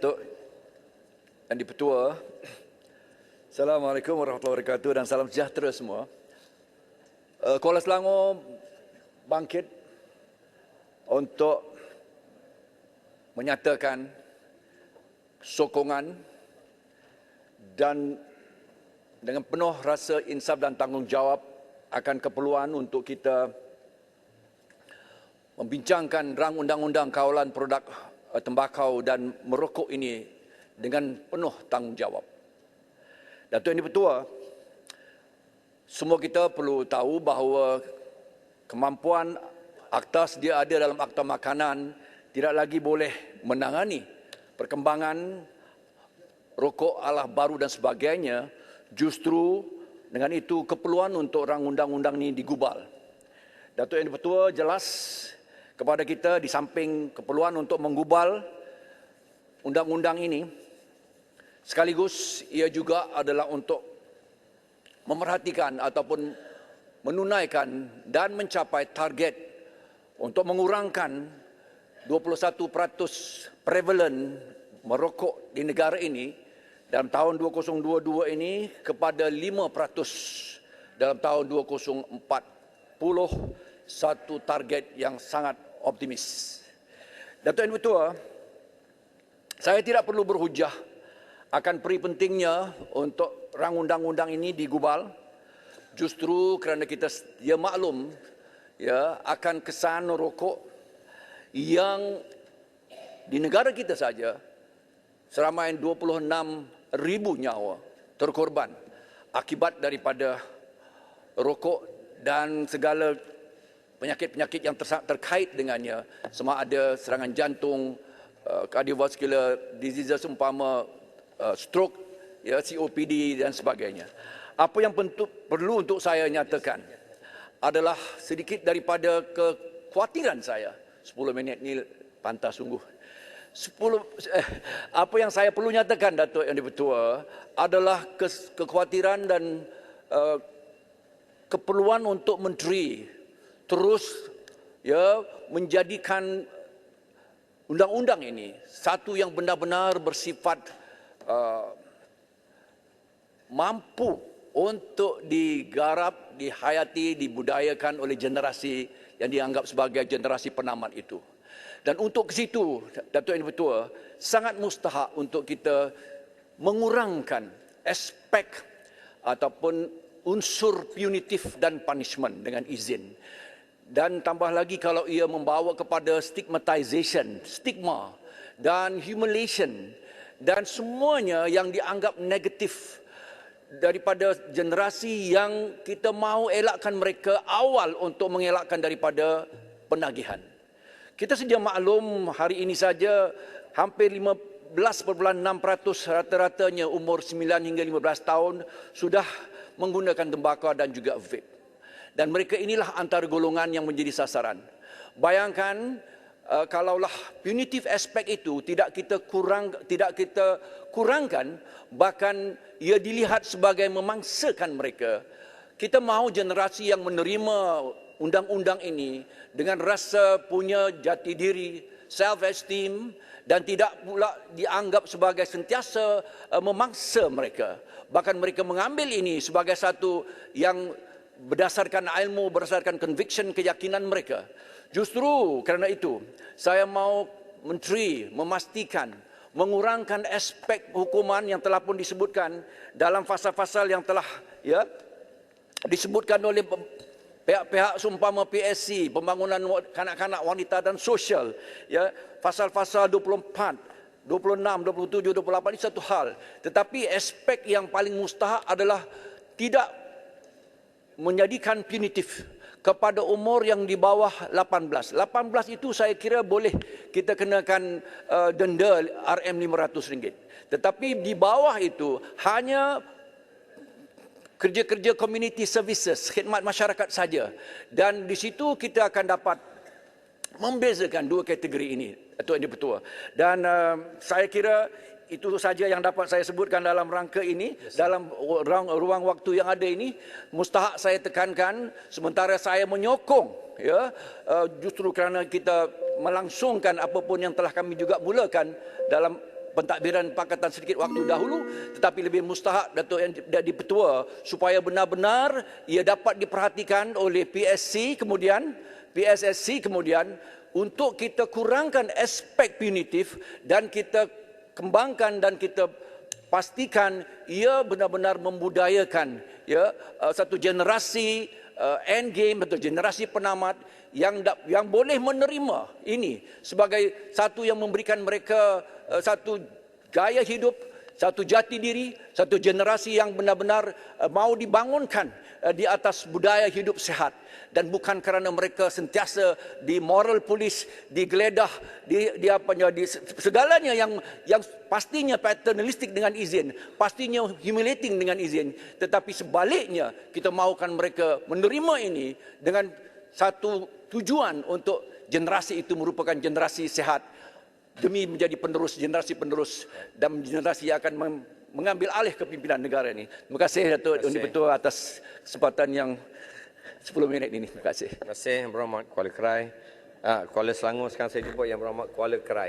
Datuk yang di-Pertua, Assalamualaikum warahmatullahi wabarakatuh dan salam sejahtera semua. Kuala Selangor bangkit untuk menyatakan sokongan dan dengan penuh rasa insaf dan tanggungjawab akan keperluan untuk kita membincangkan rang undang-undang kawalan produk tembakau dan merokok ini dengan penuh tanggungjawab. Datuk Yang di-Pertua, semua kita perlu tahu bahawa kemampuan akta sedia ada dalam akta makanan tidak lagi boleh menangani perkembangan rokok ala baru dan sebagainya. Justru dengan itu keperluan untuk rang undang-undang ini digubal. Datuk Yang di-Pertua jelas kepada kita di samping keperluan untuk menggubal undang-undang ini, sekaligus ia juga adalah untuk memerhatikan ataupun menunaikan dan mencapai target untuk mengurangkan 21% prevalent merokok di negara ini dalam tahun 2022 ini kepada 5% dalam tahun 2040, satu target yang sangat optimis. Datuk Yang di-Pertua, saya tidak perlu berhujah akan peri pentingnya untuk rang undang-undang ini digubal, justru kerana kita maklum akan kesan rokok yang di negara kita saja seramai 26,000 nyawa terkorban akibat daripada rokok dan segala penyakit-penyakit yang terkait dengannya, sama ada serangan jantung, cardiovascular diseases umpama stroke, COPD dan sebagainya. Apa yang perlu untuk saya nyatakan adalah sedikit daripada kekhawatiran saya. 10 minit ni pantas sungguh. Apa yang saya perlu nyatakan, Datuk Yang di-Pertua, adalah kekhawatiran dan keperluan untuk menteri terus menjadikan undang-undang ini satu yang benar-benar bersifat mampu untuk digarap, dihayati, dibudayakan oleh generasi yang dianggap sebagai generasi penamat itu. Dan untuk ke situ, Datuk Yang di-Pertua, sangat mustahak untuk kita mengurangkan aspek ataupun unsur punitif dan punishment dengan izin. Dan tambah lagi kalau ia membawa kepada stigmatization, stigma dan humiliation dan semuanya yang dianggap negatif daripada generasi yang kita mahu elakkan mereka awal untuk mengelakkan daripada penagihan. Kita sedia maklum hari ini saja hampir 15,6% rata-ratanya umur 9 hingga 15 tahun sudah menggunakan tembakau dan juga vape. Dan mereka inilah antara golongan yang menjadi sasaran. Bayangkan kalaulah punitive aspek itu tidak kita kurangkan, bahkan ia dilihat sebagai memangsakan mereka. Kita mahu generasi yang menerima undang-undang ini dengan rasa punya jati diri, self-esteem, dan tidak pula dianggap sebagai sentiasa memangsa mereka. Bahkan mereka mengambil ini sebagai satu yang berdasarkan ilmu, berdasarkan conviction, keyakinan mereka. Justru kerana itu, saya mahu menteri memastikan mengurangkan aspek hukuman yang telah pun disebutkan dalam pasal-pasal yang telah disebutkan oleh pihak-pihak seumpama PSC, pembangunan kanak-kanak, wanita dan sosial, pasal-pasal 24, 26, 27, 28 ini satu hal. Tetapi aspek yang paling mustahak adalah tidak menjadikan punitif kepada umur yang di bawah 18. 18 itu saya kira boleh kita kenakan denda RM500. Tetapi di bawah itu hanya kerja-kerja community services, khidmat masyarakat saja. Dan di situ kita akan dapat membezakan dua kategori ini, Datuk Yang di-Pertua. Dan saya kira itu saja yang dapat saya sebutkan dalam rangka ini, dalam ruang waktu yang ada ini. Mustahak saya tekankan, sementara saya menyokong, justru kerana kita melangsungkan apapun yang telah kami juga mulakan dalam pentadbiran Pakatan sedikit waktu dahulu, tetapi lebih mustahak Datuk yang jadi Ketua supaya benar-benar ia dapat diperhatikan oleh PSSC kemudian untuk kita kurangkan aspek punitif dan kita kembangkan dan kita pastikan ia benar-benar membudayakan satu generasi endgame atau generasi penamat yang boleh menerima ini sebagai satu yang memberikan mereka satu gaya hidup, satu jati diri, satu generasi yang benar-benar mau dibangunkan di atas budaya hidup sehat, dan bukan kerana mereka sentiasa di moral police, digeledah, di segalanya yang pastinya paternalistik dengan izin, pastinya humiliating dengan izin, tetapi sebaliknya kita mahukan mereka menerima ini dengan satu tujuan untuk generasi itu merupakan generasi sehat demi menjadi generasi penerus dan generasi yang akan mengambil alih kepimpinan negara ini. Terima kasih Datuk Undi Ketua atas kesempatan yang 10 minit ini. Terima kasih. Terima kasih Yang Berhormat Kuala Krai. Kuala Selangor sekarang saya jumpa Yang Berhormat Kuala Krai.